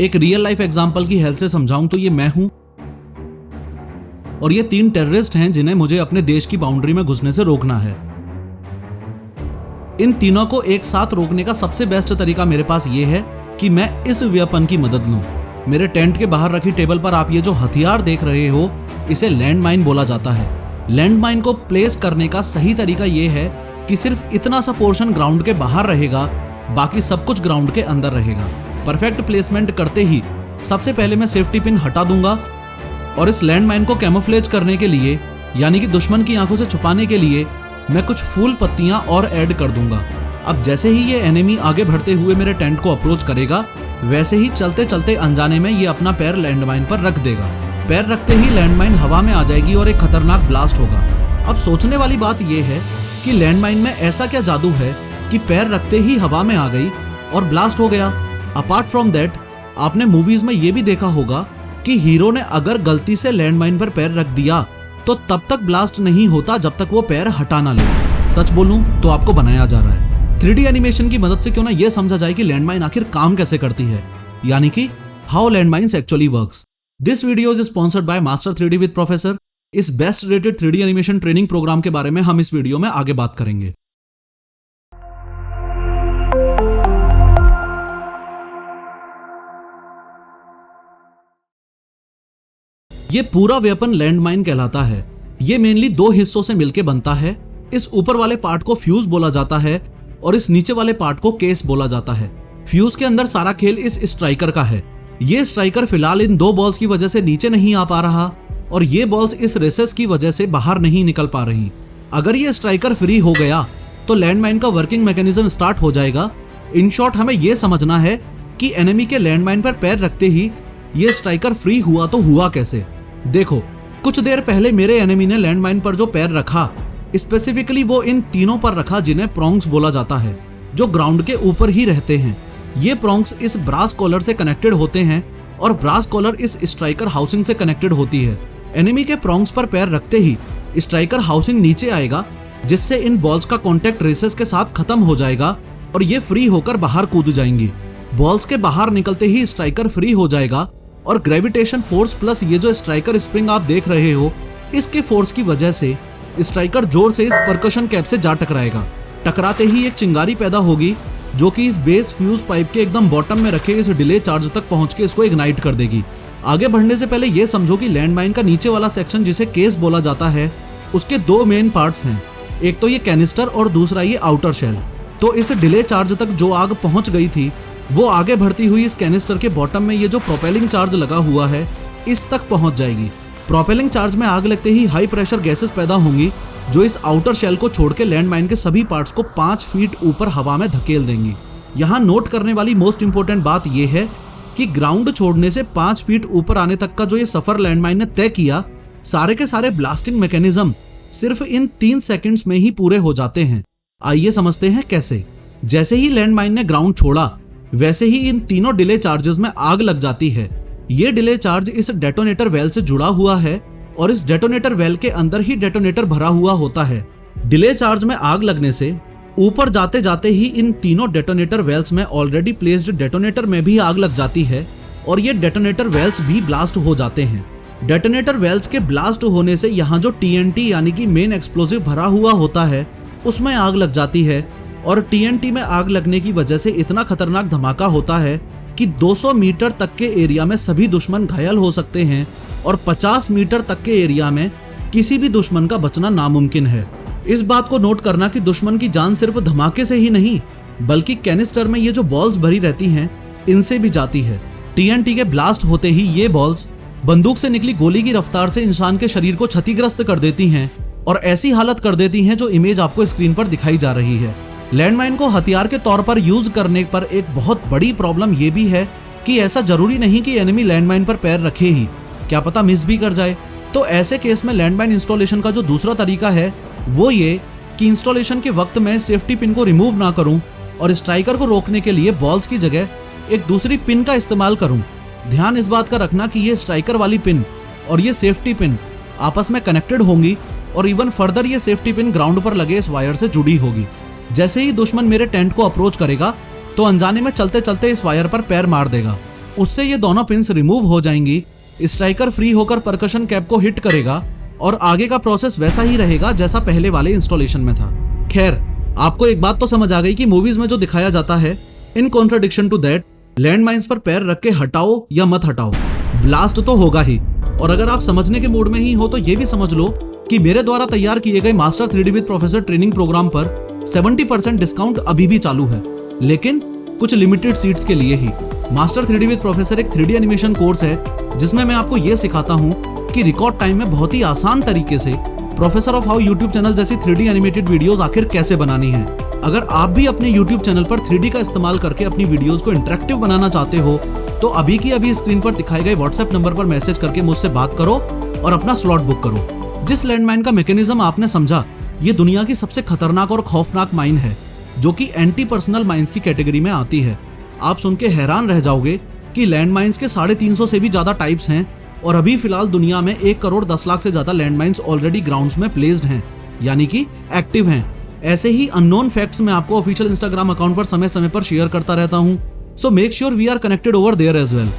एक real life example की help से समझाऊं तो ये मैं हूं और ये 3 टेररिस्ट हैं जिन्हें मुझे अपने देश की बाउंड्री में घुसने से रोकना है। इन तीनों को एक साथ रोकने का सबसे बेस्ट तरीका मेरे पास ये है कि मैं इस वेपन की मदद लूं। मेरे टेंट के बाहर रखी टेबल पर आप ये जो हथियार देख रहे हो, इसे लैंड माइन बोला जाता है। लैंड माइन को प्लेस करने का सही तरीका ये है कि सिर्फ इतना सा पोर्शन ग्राउंड के बाहर रहेगा, बाकी सब कुछ ग्राउंड के अंदर रहेगा। परफेक्ट प्लेसमेंट करते ही सबसे पहले मैं सेफ्टी पिन हटा दूंगा और इस लैंड माइन को कैमोफ्लेज करने के लिए, यानी कि दुश्मन की आंखों से छुपाने के लिए, मैं कुछ फूल पत्तियां और ऐड कर दूंगा। अब जैसे ही ये एनिमी आगे बढ़ते हुए मेरे टेंट को अप्रोच करेगा, वैसे ही चलते चलते अनजाने में ये अपना पैर लैंडमाइन पर रख देगा। पैर रखते ही लैंडमाइन हवा में आ जाएगी और एक खतरनाक ब्लास्ट होगा। अब सोचने वाली बात यह है कि लैंडमाइन में ऐसा क्या जादू है कि पैर रखते ही हवा में आ गई और ब्लास्ट हो गया। अपार्ट फ्रॉम दैट, आपने मूवीज में ये भी देखा होगा कि हीरो ने अगर गलती से लैंडमाइन पर पैर रख दिया तो तब तक ब्लास्ट नहीं होता जब तक वो पैर हटा ना ले। सच बोलूं तो आपको बनाया जा रहा है। 3D एनिमेशन की मदद से क्यों ना ये समझा जाए कि लैंडमाइन आखिर काम कैसे करती है, यानी कि how landmines actually works. This video is sponsored by master 3D with professor. इस best rated 3D animation training program के बारे में हम इस वीडियो में आगे बात करेंगे। ये पूरा वेपन लैंडमाइन कहलाता है। ये मेनली 2 हिस्सों से मिलकर बनता है। इस ऊपर वाले पार्ट को फ्यूज बोला जाता है और इस नीचे वाले पार्ट को केस बोला जाता है। फ्यूज के अंदर सारा खेल इस स्ट्राइकर का है। ये स्ट्राइकर फिलहाल इन 2 बॉल्स की वजह से नीचे नहीं आ पा रहा और ये बॉल्स इस रेसेस की वजह से बाहर नहीं निकल पा रही। अगर ये स्ट्राइकर फ्री हो गया तो लैंडमाइन का वर्किंग मैकेनिज्म स्टार्ट हो जाएगा। इन शॉर्ट, हमें यह समझना है कि एनिमी के लैंडमाइन पर पैर रखते ही ये स्ट्राइकर फ्री हुआ तो हुआ कैसे। देखो, कुछ देर पहले मेरे एनिमी ने लैंडमाइन पर जो पैर रखा, स्पेसिफिकली वो इन तीनों पर रखा जिन्हें प्रॉन्ग्स बोला जाता है, जो ग्राउंड के ऊपर ही रहते हैं। ये प्रॉन्ग्स इस ब्रास कॉलर से कनेक्टेड होते हैं और ब्रास कॉलर इस स्ट्राइकर हाउसिंग से कनेक्टेड होती है। एनिमी के प्रॉन्ग्स पर पैर रखते ही स्ट्राइकर हाउसिंग नीचे आएगा, जिससे इन बॉल्स का कॉन्टेक्ट रेसेस के साथ खत्म हो जाएगा और ये फ्री होकर बाहर कूद जाएंगी। बॉल्स के बाहर निकलते ही स्ट्राइकर फ्री हो जाएगा और ग्रेविटेशन फोर्स प्लस ये जो स्ट्राइकर स्प्रिंग आप देख रहे हो, इसके फोर्स की वजह से स्ट्राइकर जोर से इस परकशन कैप से जा टकराएगा। टकराते ही एक चिंगारी पैदा होगी जो कि इस बेस फ्यूज पाइप के एकदम बॉटम में रखे इस डिले चार्ज तक पहुंच के इसको इग्नाइट कर देगी। आगे बढ़ने से पहले यह समझो कि लैंडमाइन का नीचे वाला सेक्शन, जिसे केस बोला जाता है, उसके 2 मेन पार्ट्स हैं। एक तो ये कैनिस्टर और दूसरा ये आउटर शेल। तो इस डिले चार्ज तक जो आग पहुंच गई थी, वो आगे बढ़ती हुई इस कैनिस्टर के बॉटम में ये जो प्रोपेलिंग चार्ज लगा हुआ है, इस तक पहुंच जाएगी। प्रोपेलिंग चार्ज में आग लगते ही हाई प्रेशर गैसेस पैदा होंगी जो इस आउटर शेल को छोड़ के लैंडमाइन के सभी पार्ट्स को 5 फीट ऊपर हवा में धकेल देंगी। यहाँ नोट करने वाली मोस्ट इंपोर्टेंट बात यह है कि ग्राउंड छोड़ने से 5 फीट ऊपर आने तक का जो ये सफर लैंडमाइन ने तय किया, सारे के सारे ब्लास्टिंग मैकेनिज्म सिर्फ इन 3 सेकंड्स में ही पूरे हो जाते हैं। आइए समझते हैं कैसे। जैसे ही लैंडमाइन ने ग्राउंड छोड़ा, वैसे ही इन तीनों डिले चार्जेस में आग लग जाती है। ये डिले चार्ज इस डेटोनेटर वेल से जुड़ा हुआ है और इस डेटोनेटर वेल के अंदर ही डेटोनेटर भरा हुआ होता है। डिले चार्ज में आग लगने से ऊपर जाते जाते ही इन तीनों डेटोनेटर वेल्स में ऑलरेडी प्लेस्ड डेटोनेटर में भी आग लग जाती है और ये डेटोनेटर वेल्स भी ब्लास्ट हो जाते हैं। डेटोनेटर वेल्स के ब्लास्ट होने से यहाँ जो TNT यानी कि मेन एक्सप्लोजिव भरा हुआ होता है, उसमें आग लग जाती है और TNT में आग लगने की वजह से इतना खतरनाक धमाका होता है कि 200 मीटर तक के एरिया में सभी दुश्मन घायल हो सकते हैं और 50 मीटर तक के एरिया में किसी भी दुश्मन का बचना नामुमकिन है। इस बात को नोट करना कि दुश्मन की जान सिर्फ धमाके से ही नहीं, बल्कि कैनिस्टर में ये जो बॉल्स भरी रहती हैं, इनसे भी जाती है। TNT के ब्लास्ट होते ही ये बॉल्स बंदूक से निकली गोली की रफ्तार से इंसान के शरीर को क्षतिग्रस्त कर देती हैं और ऐसी हालत कर देती हैं जो इमेज आपको स्क्रीन पर दिखाई जा रही है। लैंडमाइन को हथियार के तौर पर यूज करने पर एक बहुत बड़ी प्रॉब्लम यह भी है कि ऐसा जरूरी नहीं कि एनिमी लैंडमाइन पर पैर रखे ही, क्या पता मिस भी कर जाए। तो ऐसे केस में लैंडमाइन इंस्टॉलेशन का जो दूसरा तरीका है वो ये कि इंस्टॉलेशन के वक्त मैं सेफ्टी पिन को रिमूव ना करूं और स्ट्राइकर को रोकने के लिए बॉल्स की जगह एक दूसरी पिन का इस्तेमाल करूं। ध्यान इस बात का रखना कि ये स्ट्राइकर वाली पिन और ये सेफ्टी पिन आपस में कनेक्टेड होंगी और इवन फर्दर ये सेफ्टी पिन ग्राउंड पर लगे इस वायर से जुड़ी होगी। जैसे ही दुश्मन मेरे टेंट को अप्रोच करेगा तो अनजाने में चलते चलते इस वायर पर पैर मार देगा उससे ये दोनों पिन्स रिमूव हो जाएंगी। स्ट्राइकर फ्री होकर परकशन कैप को हिट करेगा और आगे का प्रोसेस वैसा ही रहेगा जैसा पहले वाले इंस्टॉलेशन में था। खैर, आपको एक बात तो समझ आ गई कि मूवीज में जो दिखाया जाता है, in contradiction to that, land mines पर पैर रख के हटाओ या मत हटाओ, ब्लास्ट तो होगा ही। और अगर आप समझने के मूड में ही हो तो ये भी समझ लो कि मेरे द्वारा तैयार किए गए master 3D with professor training program पर 70% डिस्काउंट अभी भी चालू है, लेकिन कुछ लिमिटेड सीट्स के लिए ही। मास्टर 3D विद प्रोफेसर एक 3D एनिमेशन कोर्स है जिसमें मैं आपको ये सिखाता हूँ कि रिकॉर्ड टाइम में बहुत ही आसान तरीके से professor of how YouTube channel जैसी 3D एनिमेटेड वीडियोस आखिर कैसे बनानी है। अगर आप भी अपने यूट्यूब चैनल पर 3D का इस्तेमाल करके अपनी वीडियोस को इंटरेक्टिव बनाना चाहते हो तो अभी की अभी स्क्रीन पर दिखाए गए व्हाट्सएप नंबर पर मैसेज करके मुझसे बात करो और अपना स्लॉट बुक करो। जिस लैंडमाइन का मैकेनिज्म आपने समझा, ये दुनिया की सबसे खतरनाक और खौफनाक माइन है जो कि एंटी पर्सनल माइंस की कैटेगरी में आती है। आप सुन के हैरान रह जाओगे कि लैंड माइंस के 350 से भी ज्यादा टाइप्स हैं और अभी फिलहाल दुनिया में 1 करोड़ 10 लाख से ज्यादा लैंड माइंस ऑलरेडी ग्राउंड्स में प्लेस्ड हैं, यानी कि एक्टिव हैं। ऐसे ही अननोन फैक्ट्स मैं आपको ऑफिशियल इंस्टाग्राम अकाउंट पर समय समय पर शेयर करता रहता हूं, so make sure we are connected over there as well.